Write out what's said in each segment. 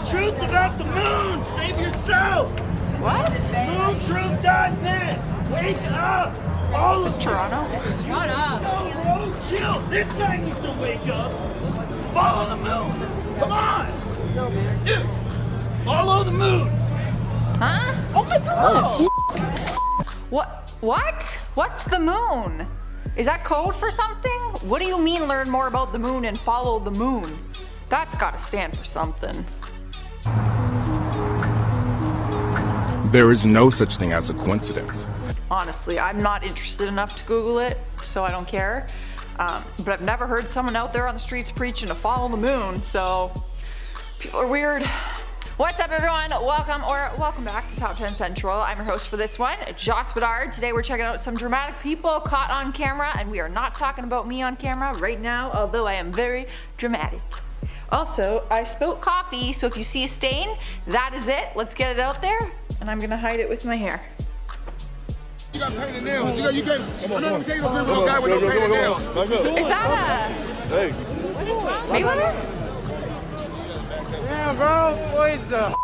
truth about the moon. Save yourself. What? Moontruth.net. Wake up. All Is this Toronto? Shut up. No, bro, chill. This guy needs to wake up. Follow the moon. Come on. No, man. Dude, follow the moon. Huh? Oh my god. What? What's the moon? Is that code for something? What do you mean learn more about the moon and follow the moon? That's gotta stand for something. There is no such thing as a coincidence. Honestly, I'm not interested enough to Google it, so I don't care. But I've never heard someone out there on the streets preaching to follow the moon, so people are weird. What's up, everyone? Welcome back to Top 10 Central. I'm your host for this one, Joss Bedard. Today we're checking out some dramatic people caught on camera, and we are not talking about me on camera right now, although I am very dramatic. Also, I spilt coffee, so if you see a stain, that is it. Let's get it out there, and I'm gonna hide it with my hair. You got painted nails. You can't. I'm not gonna take a picture of a guy with no painted nails. Is that Hey. Mayweather? Yeah, bro, Floyd's a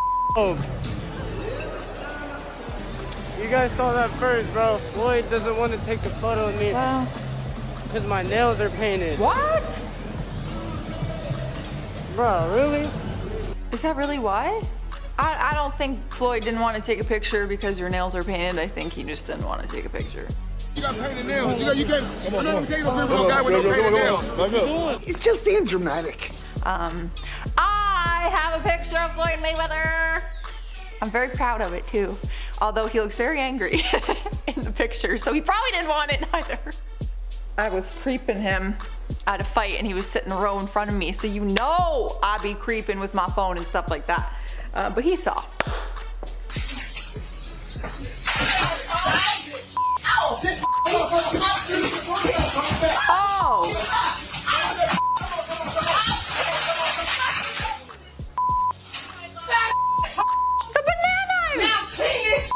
You guys saw that first, bro. Floyd doesn't want to take a photo of me because my nails are painted. What? Bro, really? Is that really why? I don't think Floyd didn't want to take a picture because your nails are painted. I think he just didn't want to take a picture. You got painted nails. You can't. I'm not gonna take a picture of a guy with no painted nails. He's just being dramatic. I have a picture of Floyd Mayweather. I'm very proud of it too. Although he looks very angry in the picture, so he probably didn't want it either. I was creeping him at a fight and he was sitting a row in front of me, so you know I'd be creeping with my phone and stuff like that. But he saw. Oh! The bananas!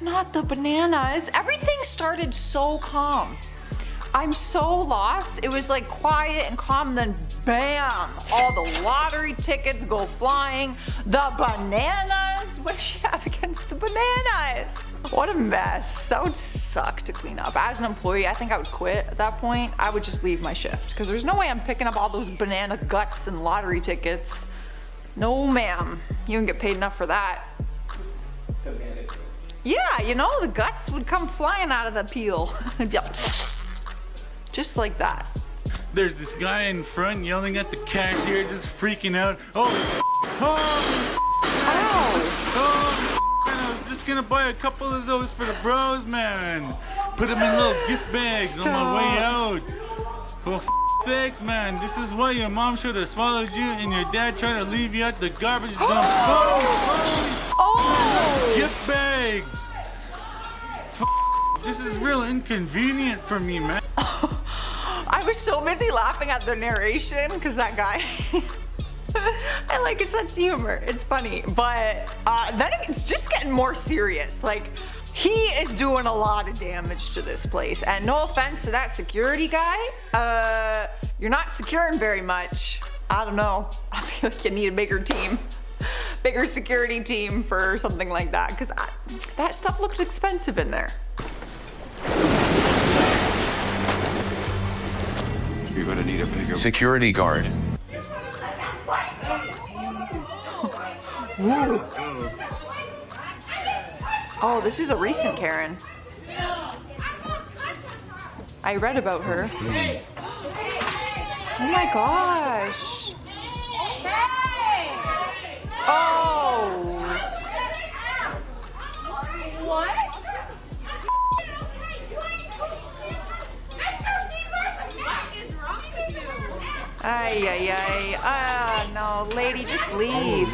Not the bananas. Everything started so calm. I'm so lost. It was like quiet and calm, then bam! All the lottery tickets go flying. The bananas? What does she have against the bananas? What a mess. That would suck to clean up. As an employee, I think I would quit at that point. I would just leave my shift because there's no way I'm picking up all those banana guts and lottery tickets. No, ma'am. You don't get paid enough for that. Yeah, you know, the guts would come flying out of the peel. It'd be like, just like that. There's this guy in front yelling at the cashier, just freaking out. Oh, I was just gonna buy a couple of those for the bros, man. Put them in little gift bags on my way out. For sakes, man, this is why your mom should have swallowed you and your dad tried to leave you at the garbage dump. Gift bags. This is real inconvenient for me, man. I was so busy laughing at the narration because that guy, I like his sense of humor. It's funny, but then it's just getting more serious. Like, he is doing a lot of damage to this place. And no offense to that security guy, you're not securing very much. I don't know. I feel like you need a bigger team. Bigger security team for something like that, because that stuff looked expensive in there. You're gonna need a bigger security guard. Ooh. Oh, this is a recent Karen. I read about her. Oh my gosh. Oh. What? Ay, ay, ay. Ah, no, lady, just leave.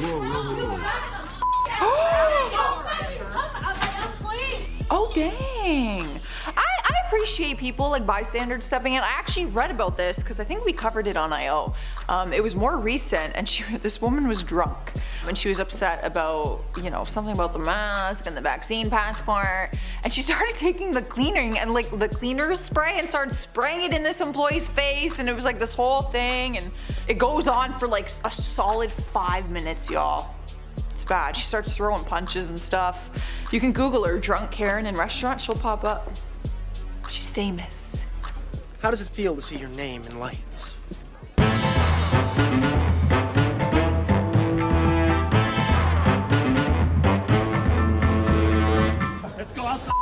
Oh, dang. I appreciate people like bystanders stepping in. I actually read about this because I think we covered it on IO. It was more recent, and this woman was drunk and she was upset about, you know, something about the mask and the vaccine passport, and she started taking the cleaning and like the cleaner spray and started spraying it in this employee's face, and it was like this whole thing, and it goes on for like a solid 5 minutes, y'all. It's bad. She starts throwing punches and stuff. You can Google her, drunk Karen in restaurant, she'll pop up. She's famous. How does it feel to see your name in lights? Let's go outside.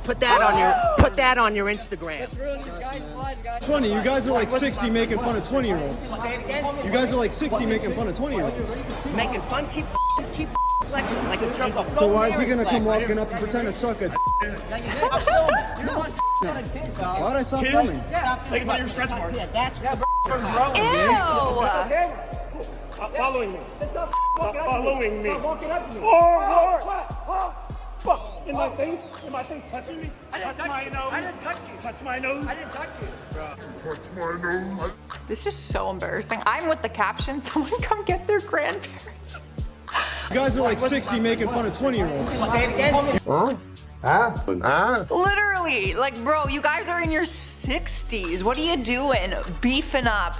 Put that on your Instagram. Let's ruin these guys' lives, guys. 20, you guys are like 60 making fun of 20-year-olds. Say it again. You guys are like 60 making fun of 20-year-olds. Making fun, keep flexing like a jerk off. So why is he gonna come walking up and pretend to suck a Why'd I stop filming? Think about your stretch marks. Yeah, that's Ew! Following me. Following me. Walking up to me. Fuck. In my face? In my face touching me? Touch my nose. I didn't touch you. Touch my nose. I didn't touch you. This is so embarrassing. I'm with the caption, someone come get their grandparents. You guys are like 60 making fun of 20-year-olds. Say it again. Literally, like, bro, you guys are in your 60s. What are you doing? Beefing up,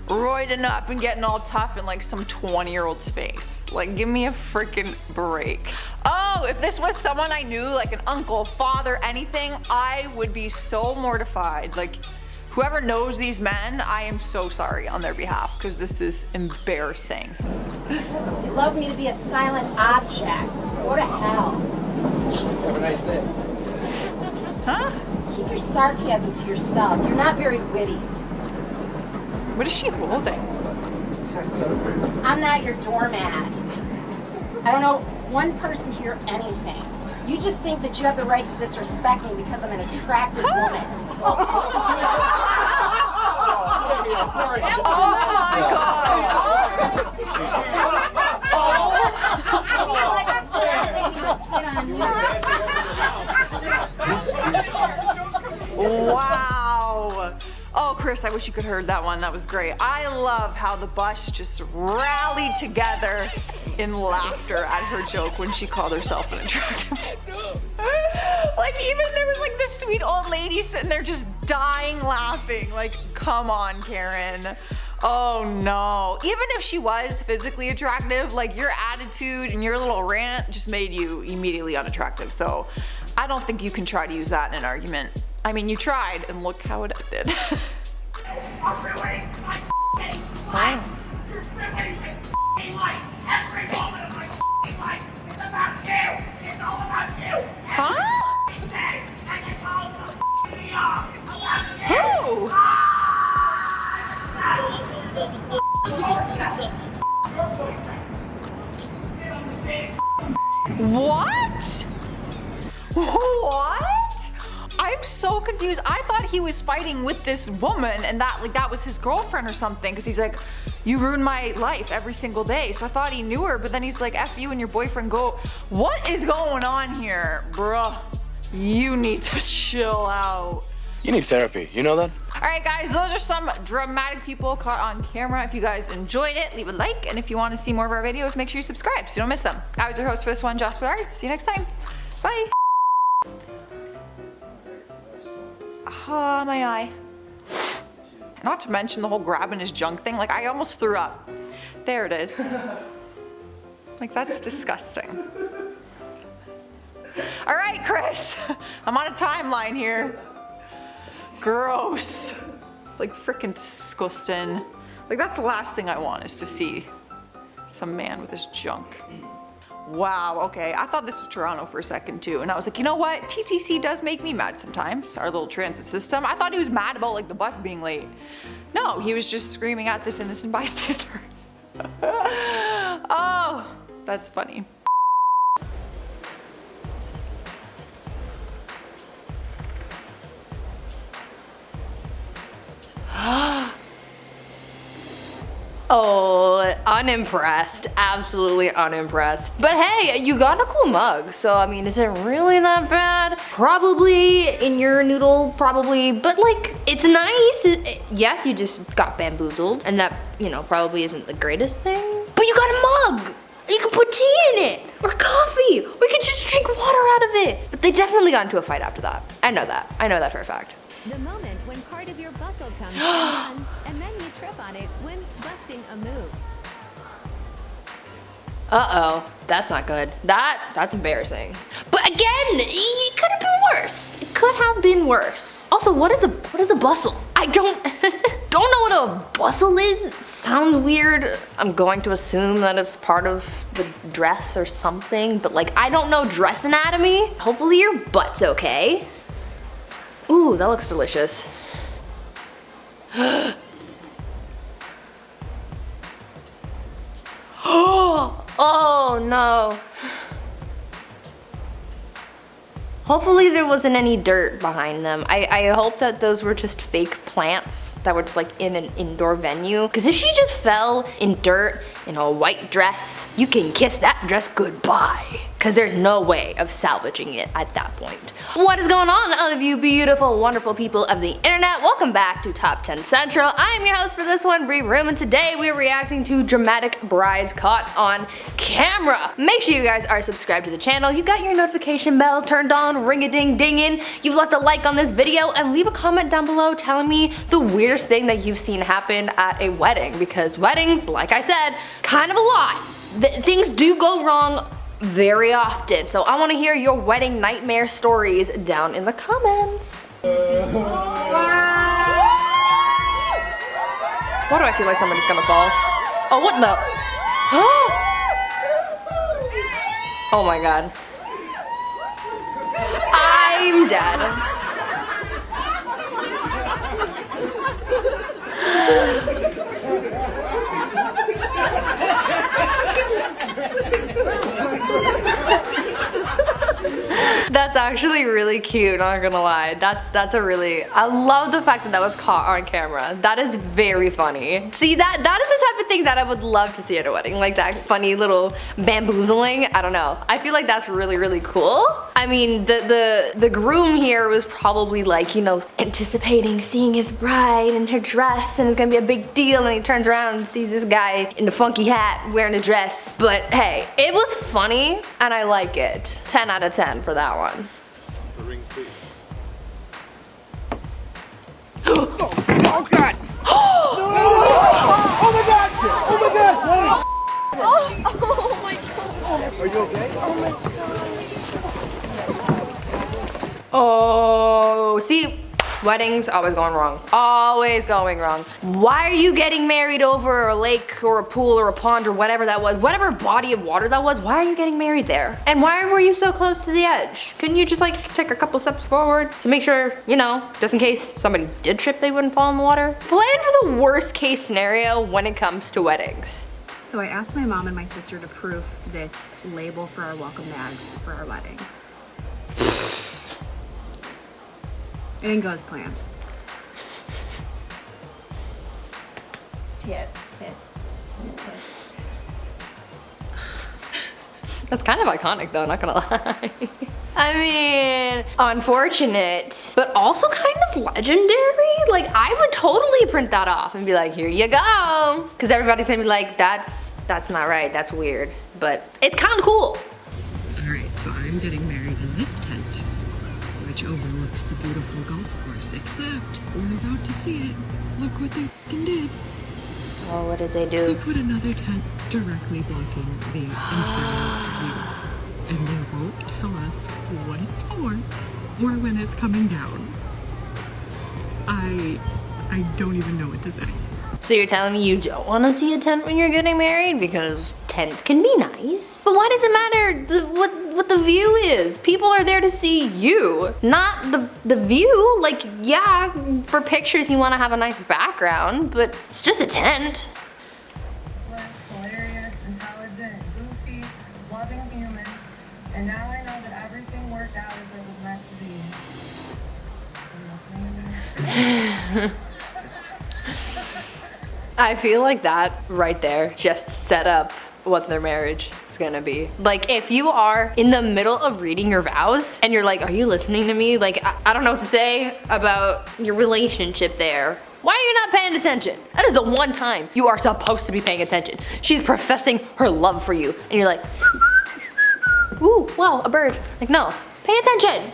roiding up, and getting all tough in like some 20-year-old's face. Like, give me a freaking break. Oh, if this was someone I knew, like an uncle, father, anything, I would be so mortified. Like, whoever knows these men, I am so sorry on their behalf, because this is embarrassing. You love me to be a silent object. Go to hell. Have a nice day. Huh? Keep your sarcasm to yourself. You're not very witty. What is she holding? I'm not your doormat. I don't know one person here anything. You just think that you have the right to disrespect me because I'm an attractive woman. Oh my gosh! I mean, like I said, they need to sit on you. Wow! Oh, Chris, I wish you could have heard that one. That was great. I love how the bus just rallied together in laughter at her joke when she called herself an attractive. Like, even there was like this sweet old lady sitting there just dying laughing. Like, come on, Karen. Oh no. Even if she was physically attractive, like your attitude and your little rant just made you immediately unattractive. So I don't think you can try to use that in an argument. I mean, you tried and look how it ended. Huh? Who? What? What? I'm so confused. I thought he was fighting with this woman and that was his girlfriend or something, because he's like, you ruin my life every single day. So I thought he knew her, but then he's like, F you and your boyfriend go. What is going on here? Bruh, you need to chill out. You need therapy, you know that? All right, guys, those are some dramatic people caught on camera. If you guys enjoyed it, leave a like. And if you want to see more of our videos, make sure you subscribe so you don't miss them. I was your host for this one, Joss Bedard. See you next time. Bye. Ah, my eye. Not to mention the whole grabbing his junk thing. Like, I almost threw up. There it is. Like, that's disgusting. All right, Chris. I'm on a timeline here. Gross. Like, freaking disgusting. Like, that's the last thing I want, is to see some man with his junk. Wow, okay, I thought this was Toronto for a second too, and I was like, you know what, TTC does make me mad sometimes, our little transit system. I thought he was mad about like the bus being late. No, he was just screaming at this innocent bystander. Oh, that's funny. Oh. unimpressed, absolutely unimpressed. But hey, you got a cool mug, so I mean, is it really that bad? Probably in your noodle, probably, but like, it's nice. Yes, you just got bamboozled, and that, you know, probably isn't the greatest thing, but you got a mug. You can put tea in it, or coffee, or you can just drink water out of it. But they definitely got into a fight after that. I know that for a fact. The moment when part of your bustle comes undone, and then you trip on it when busting a move. Uh-oh, that's not good. That's embarrassing. But again, it could have been worse. It could have been worse. Also, what is a bustle? I don't don't know what a bustle is. Sounds weird. I'm going to assume that it's part of the dress or something, but like, I don't know dress anatomy. Hopefully your butt's okay. Ooh, that looks delicious. Oh no. Hopefully there wasn't any dirt behind them. I hope that those were just fake plants that were just like in an indoor venue. Because if she just fell in dirt in a white dress, you can kiss that dress goodbye. Because there's no way of salvaging it at that point. What is going on, all of you beautiful, wonderful people of the internet? Welcome back to Top 10 Central. I'm your host for this one, Bree Room, and today we're reacting to dramatic brides caught on camera. Make sure you guys are subscribed to the channel. You got your notification bell turned on, ring-a-ding-dinging. You've left a like on this video and leave a comment down below telling me the weirdest thing that you've seen happen at a wedding. Because weddings, like I said, kind of a lot. Things do go wrong very often, so I want to hear your wedding nightmare stories down in the comments. Why do I feel like somebody's gonna fall? Oh, what the? Oh my god. I'm dead. That's actually really cute, not gonna lie. That's a really, I love the fact that that was caught on camera. That is very funny. See, that is the type of thing that I would love to see at a wedding, like that funny little bamboozling. I don't know. I feel like that's really, really cool. I mean, the groom here was probably like, you know, anticipating seeing his bride in her dress and it's gonna be a big deal, and he turns around and sees this guy in the funky hat wearing a dress. But hey, it was funny and I like it. 10 out of 10 for that one. The rings be. Oh God! Oh my God! Oh my God! Oh my god. Are you okay? Oh, see, weddings always going wrong. Always going wrong. Why are you getting married over a lake or a pool or a pond or whatever that was? Whatever body of water that was, why are you getting married there? And why were you so close to the edge? Couldn't you just like take a couple steps forward to make sure, you know, just in case somebody did trip, they wouldn't fall in the water? Plan for the worst case scenario when it comes to weddings. So I asked my mom and my sister to proof this label for our welcome bags for our wedding. It didn't go as planned. That's kind of iconic though, not gonna lie. I mean, unfortunate, but also kind of legendary. Like, I would totally print that off and be like, here you go. Cause everybody's gonna be like, that's not right, that's weird. But it's kind of cool. Alright, so I'm getting married in this tent, which overlooks the beautiful golf course, except we're about to see it. Look what they did. Oh, what did they do? They put another tent directly blocking the entire view. And they won't tell us what it's for or when it's coming down. I don't even know what to say. So you're telling me you don't want to see a tent when you're getting married? Because tents can be nice. But why does it matter what the view is? People are there to see you, not the view. Like, yeah, for pictures you want to have a nice background, but it's just a tent. Hilarious, intelligent, goofy, loving human. And now I know that everything worked out as it was meant to be. I feel like that right there just set up what their marriage is gonna be. Like, if you are in the middle of reading your vows and you're like, are you listening to me? Like, I don't know what to say about your relationship there. Why are you not paying attention? That is the one time you are supposed to be paying attention. She's professing her love for you and you're like, ooh, wow, a bird. Like, no, pay attention.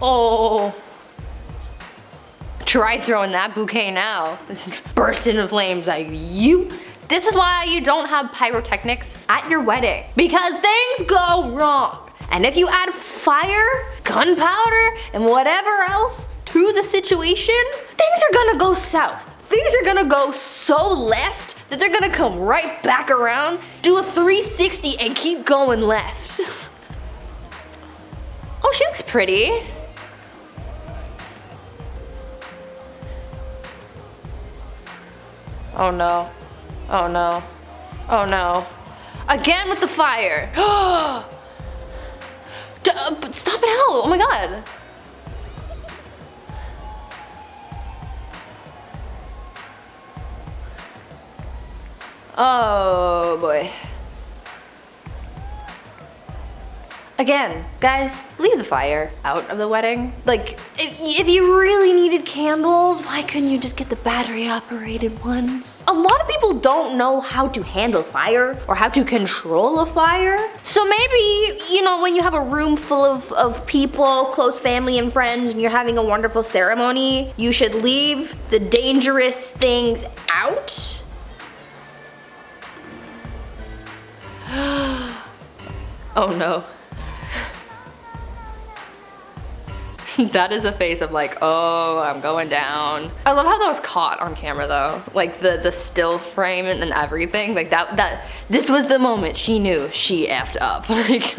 Oh. Try throwing that bouquet now. This is bursting into flames like you. This is why you don't have pyrotechnics at your wedding. Because things go wrong. And if you add fire, gunpowder, and whatever else to the situation, things are gonna go south. Things are gonna go so left that they're gonna come right back around, do a 360 and keep going left. Oh, she looks pretty. Oh no. Oh no. Oh no. Again with the fire. Stop it out. Oh my god. Oh boy. Again, guys, leave the fire out of the wedding. Like, if you really needed candles, why couldn't you just get the battery operated ones? A lot of people don't know how to handle fire or how to control a fire. So maybe, you know, when you have a room full of people, close family and friends, and you're having a wonderful ceremony, you should leave the dangerous things out. Oh no. That is a face of like, oh, I'm going down. I love how that was caught on camera though. Like the still frame and everything. Like this was the moment she knew she effed up. Like,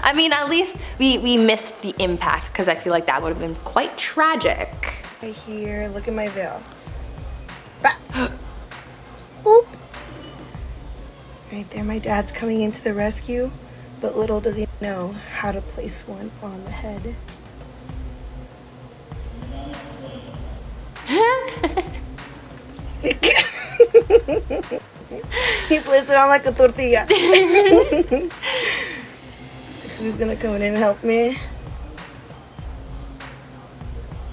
I mean, at least we missed the impact because I feel like that would have been quite tragic. Right here, look at my veil. Right there, my dad's coming into the rescue, but little does he know how to place one on the head. He placed it on like a tortilla. Who's gonna come in and help me?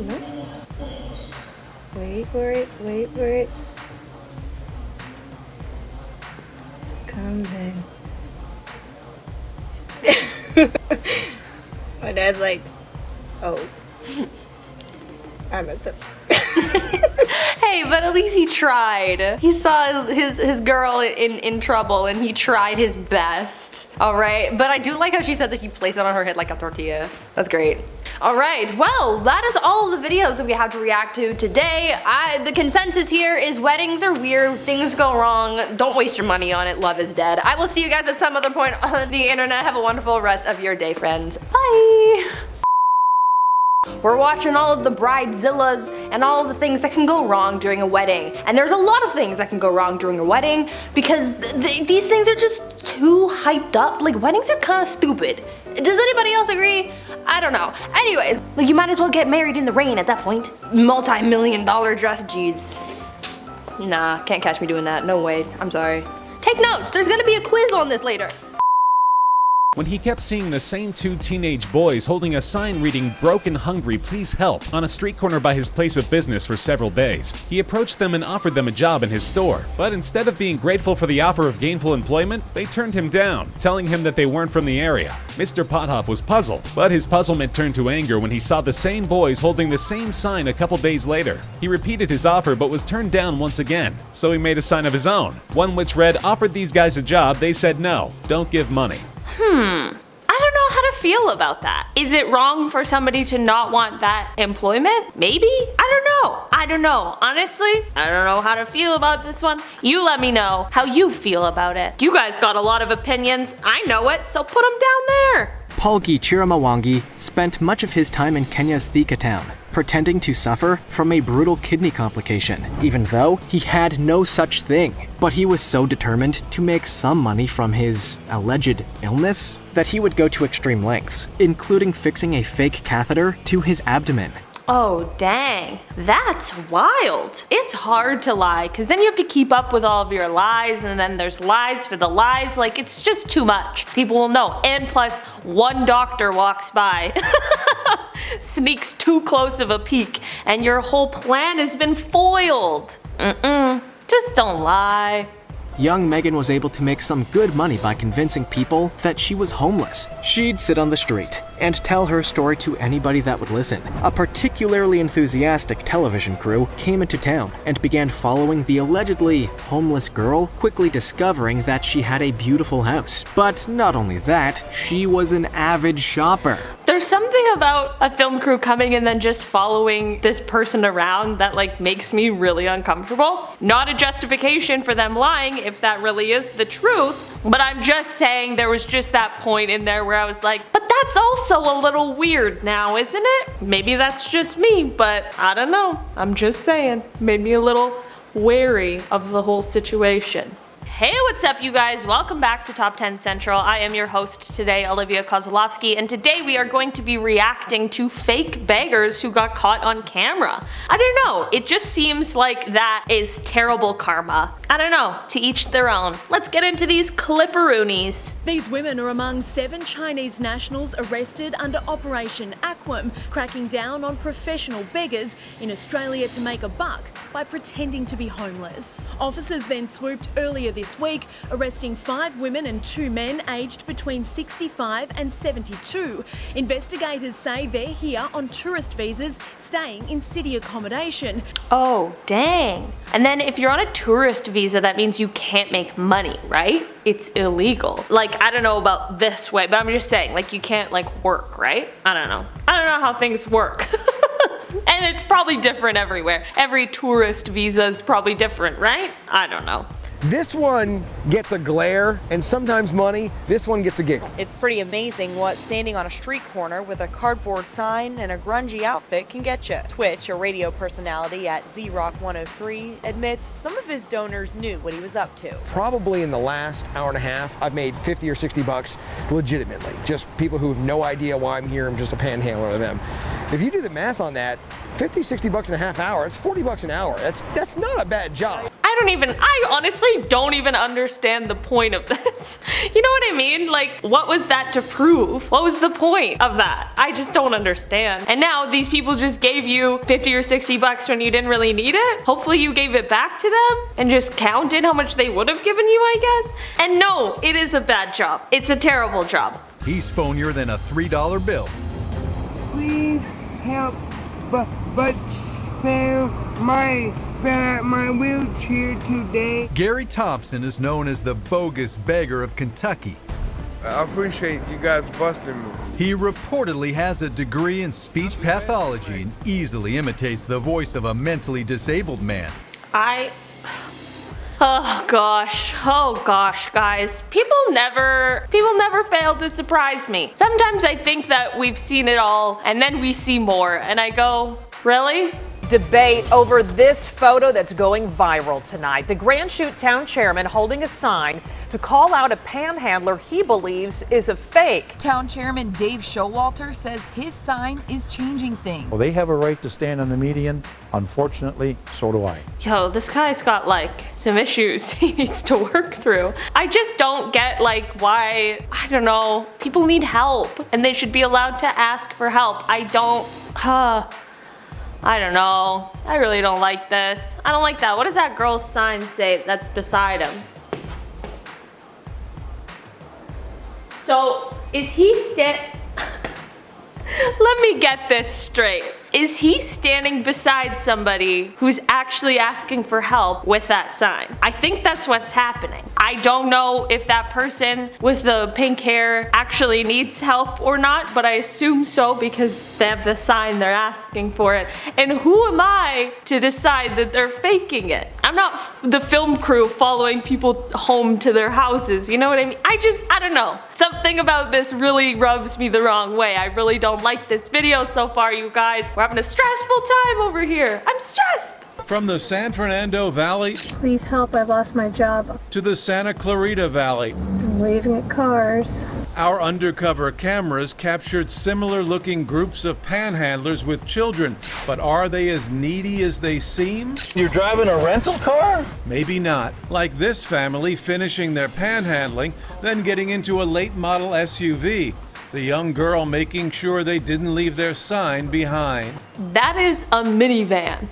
No. Wait for it, wait for it. Comes in. My dad's like, oh, I messed up. Hey, but at least he tried. He saw his girl in trouble and he tried his best. All right, but I do like how she said that he placed it on her head like a tortilla. That's great. All right, well, that is all the videos that we have to react to today. The consensus here is weddings are weird, things go wrong, don't waste your money on it, love is dead. I will see you guys at some other point on the internet. Have a wonderful rest of your day, friends. Bye. We're watching all of the bridezillas and all of the things that can go wrong during a wedding. And there's a lot of things that can go wrong during a wedding because these things are just too hyped up. Like, weddings are kind of stupid. Does anybody else agree? I don't know. Anyways, like, you might as well get married in the rain at that point. Multi-million-dollar dress, jeez. Nah, can't catch me doing that. No way. I'm sorry. Take notes. There's gonna be a quiz on this later. When he kept seeing the same two teenage boys holding a sign reading "Broken Hungry, Please Help" on a street corner by his place of business for several days, he approached them and offered them a job in his store. But instead of being grateful for the offer of gainful employment, they turned him down, telling him that they weren't from the area. Mr. Pothoff was puzzled, but his puzzlement turned to anger when he saw the same boys holding the same sign a couple days later. He repeated his offer but was turned down once again, so he made a sign of his own, one which read, "Offered these guys a job, they said no, don't give money." I don't know how to feel about that. Is it wrong for somebody to not want that employment? Maybe? I don't know. Honestly, I don't know how to feel about this one. You let me know how you feel about it. You guys got a lot of opinions. I know it, so put them down there. Paul Gichira Mwangi spent much of his time in Kenya's Thika town, pretending to suffer from a brutal kidney complication, even though he had no such thing. But he was so determined to make some money from his alleged illness that he would go to extreme lengths, including fixing a fake catheter to his abdomen. Oh, dang. That's wild. It's hard to lie, because then you have to keep up with all of your lies, and then there's lies for the lies. Like, it's just too much. People will know. And plus, one doctor walks by, sneaks too close of a peek, and your whole plan has been foiled. Just don't lie. Young Megan was able to make some good money by convincing people that she was homeless. She'd sit on the street and tell her story to anybody that would listen. A particularly enthusiastic television crew came into town and began following the allegedly homeless girl, quickly discovering that she had a beautiful house. But not only that, she was an avid shopper. There's something about a film crew coming and then just following this person around that like makes me really uncomfortable. Not a justification for them lying if that really is the truth, but I'm just saying there was just that point in there where I was like, but that's also a little weird now, isn't it? Maybe that's just me, but I don't know. I'm just saying. Made me a little wary of the whole situation. Hey, what's up you guys? Welcome back to Top 10 Central. I am your host today, Olivia Kozlowski, and today we are going to be reacting to fake beggars who got caught on camera. I don't know, it just seems like that is terrible karma. I don't know, to each their own. Let's get into these clipperoonies. These women are among 7 Chinese nationals arrested under Operation Aquam, cracking down on professional beggars in Australia to make a buck by pretending to be homeless. Officers then swooped earlier this week, arresting 5 women and 2 men aged between 65 and 72. Investigators say they're here on tourist visas, staying in city accommodation. Oh, dang. And then if you're on a tourist visa, that means you can't make money, right? It's illegal. Like, I don't know about this way, but I'm just saying, like, you can't, like, work, right? I don't know. I don't know how things work. And it's probably different everywhere. Every tourist visa is probably different, right? I don't know. This one gets a glare and sometimes money. This one gets a giggle. It's pretty amazing what standing on a street corner with a cardboard sign and a grungy outfit can get you. Twitch, a radio personality at ZRock103, admits some of his donors knew what he was up to. Probably in the last hour and a half, I've made 50 or 60 bucks legitimately. Just people who have no idea why I'm here. I'm just a panhandler to them. If you do the math on that, 50, 60 bucks in a half hour, it's 40 bucks an hour. That's not a bad job. I honestly don't even understand the point of this. You know what I mean? Like, what was that to prove? What was the point of that? I just don't understand. And now these people just gave you 50 or 60 bucks when you didn't really need it. Hopefully you gave it back to them and just counted how much they would have given you, I guess. And no, it is a bad job. It's a terrible job. He's phonier than a $3 bill. Please help, but spare my wheelchair today. Gary Thompson is known as the bogus beggar of Kentucky. I appreciate you guys busting me. He reportedly has a degree in speech pathology and easily imitates the voice of a mentally disabled man. Oh gosh, guys. People never fail to surprise me. Sometimes I think that we've seen it all, and then we see more, and I go, really? Debate over this photo that's going viral tonight. The Grand Chute town chairman holding a sign to call out a panhandler he believes is a fake. Town chairman Dave Showalter says his sign is changing things. Well, they have a right to stand on the median. Unfortunately, so do I. Yo, this guy's got like some issues he needs to work through. I just don't get like why, I don't know, people need help and they should be allowed to ask for help. I don't know. I really don't like this. I don't like that. What does that girl's sign say that's beside him? So, is he Let me get this straight. Is he standing beside somebody who's actually asking for help with that sign? I think that's what's happening. I don't know if that person with the pink hair actually needs help or not, but I assume so because they have the sign, they're asking for it. And who am I to decide that they're faking it? I'm not the film crew following people home to their houses, you know what I mean? I don't know. Something about this really rubs me the wrong way. I really don't like this video so far, you guys. We're having a stressful time over here. I'm stressed. From the San Fernando Valley Please help, I've lost my job. to the Santa Clarita Valley, I'm waving at cars. our undercover cameras captured similar-looking groups of panhandlers with children. But are they as needy as they seem? You're driving a rental car? Maybe not. Like this family finishing their panhandling, then getting into a late model SUV. The young girl making sure they didn't leave their sign behind. That is a minivan.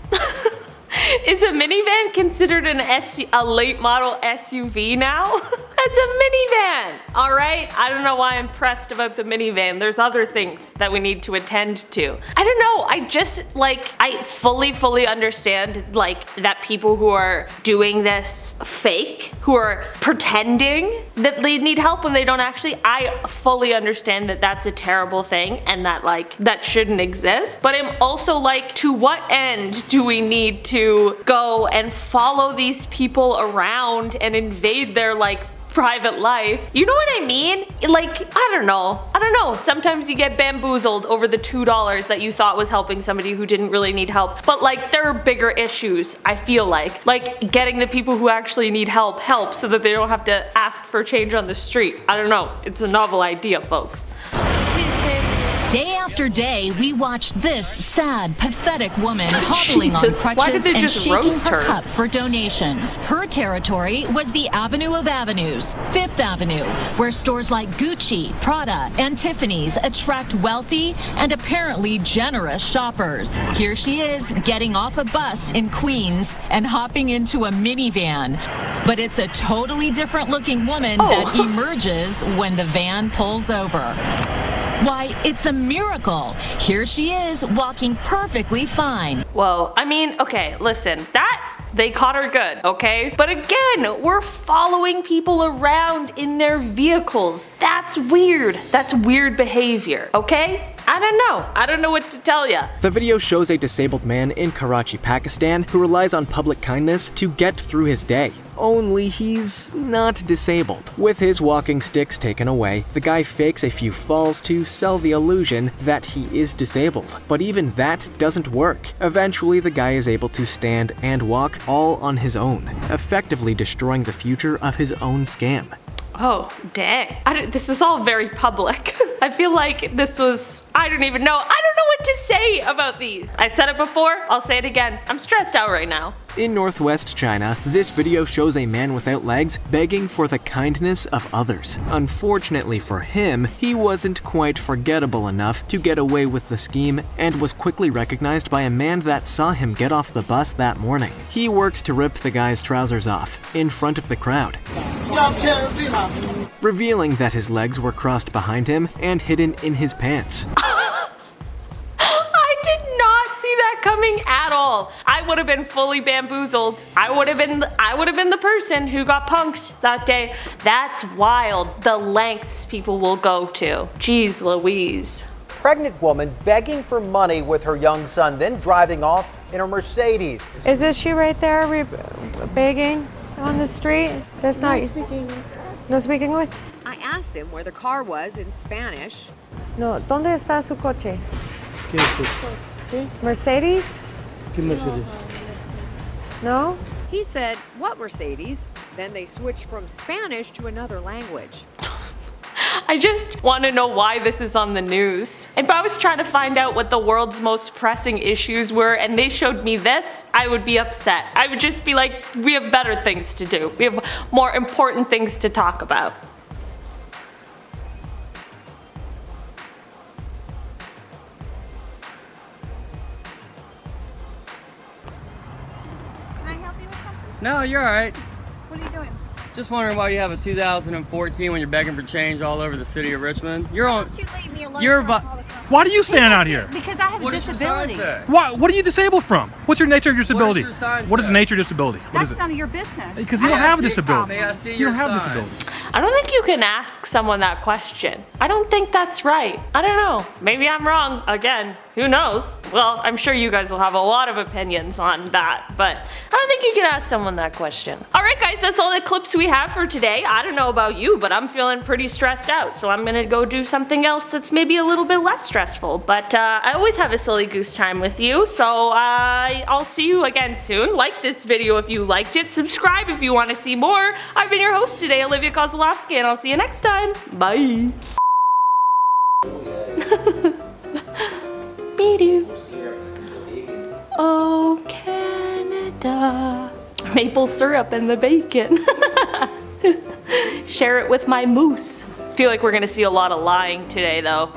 Is a minivan considered a late model SUV now? That's a minivan, all right? I don't know why I'm pressed about the minivan. There's other things that we need to attend to. I don't know, I fully understand that people who are doing this fake, who are pretending that they need help when they don't actually, I fully understand that that's a terrible thing and that that shouldn't exist. But I'm also to what end do we need to go and follow these people around and invade their private life? You know what I mean? I don't know. Sometimes you get bamboozled over the $2 that you thought was helping somebody who didn't really need help. But there are bigger issues, I feel like getting the people who actually need help so that they don't have to ask for change on the street. I don't know. It's a novel idea, folks. Day after day, we watched this sad, pathetic woman hobbling on crutches and shaking her cup for donations. Her territory was the Avenue of Avenues, Fifth Avenue, where stores like Gucci, Prada, and Tiffany's attract wealthy and apparently generous shoppers. Here she is, getting off a bus in Queens and hopping into a minivan. But it's a totally different looking woman that emerges when the van pulls over. Why, it's a miracle. Here she is, walking perfectly fine. Whoa, I mean, okay, listen, they caught her good, okay? But again, we're following people around in their vehicles. That's weird. That's weird behavior, okay? I don't know what to tell ya. The video shows a disabled man in Karachi, Pakistan, who relies on public kindness to get through his day. Only he's not disabled. With his walking sticks taken away, the guy fakes a few falls to sell the illusion that he is disabled. But even that doesn't work. Eventually, the guy is able to stand and walk all on his own, effectively destroying the future of his own scam. Oh, dang. This is all very public. I feel like this was, I don't know what to say about these. I said it before, I'll say it again. I'm stressed out right now. In northwest China, this video shows a man without legs begging for the kindness of others. Unfortunately for him, he wasn't quite forgettable enough to get away with the scheme and was quickly recognized by a man that saw him get off the bus that morning. He works to rip the guy's trousers off in front of the crowd, revealing that his legs were crossed behind him and hidden in his pants. I did not see that coming at all. I would have been fully bamboozled. I would have been the person who got punked that day. That's wild, the lengths people will go to. Jeez Louise. Pregnant woman begging for money with her young son, then driving off in a Mercedes. Is this she right there begging on the street? That's not you. No speak English? I asked him where the car was in Spanish. No, ¿dónde está su coche? ¿Qué ¿Sí? Mercedes? ¿Qué Mercedes? No? He said, what Mercedes? Then they switched from Spanish to another language. I just want to know why this is on the news. If I was trying to find out what the world's most pressing issues were and they showed me this, I would be upset. I would just be like, we have better things to do. We have more important things to talk about. Can I help you with something? No, you're all right. What are you doing? Just wondering why you have a 2014 when you're begging for change all over the city of Richmond. You're on. Why don't you leave me alone? You're before I call the Why do you stand out here? Because I have a disability. What are you disabled from? What's your nature of your disability? What is the nature of your disability? What That's is it? none of your business. Because you don't have a disability. You don't have a disability. I don't think you can ask someone that question. I don't think that's right. I don't know. Maybe I'm wrong. Again, who knows? Well, I'm sure you guys will have a lot of opinions on that, but I don't think you can ask someone that question. Alright guys, that's all the clips we have for today. I don't know about you, but I'm feeling pretty stressed out, so I'm gonna go do something else that's maybe a little bit less stressful. But I always have a silly goose time with you, so I'll see you again soon. Like this video if you liked it. Subscribe if you want to see more. I've been your host today, Olivia Kozlowski, and I'll see you next time. Bye. Oh, Canada. Maple syrup and the bacon. Share it with my moose. I feel like we're gonna see a lot of lying today though.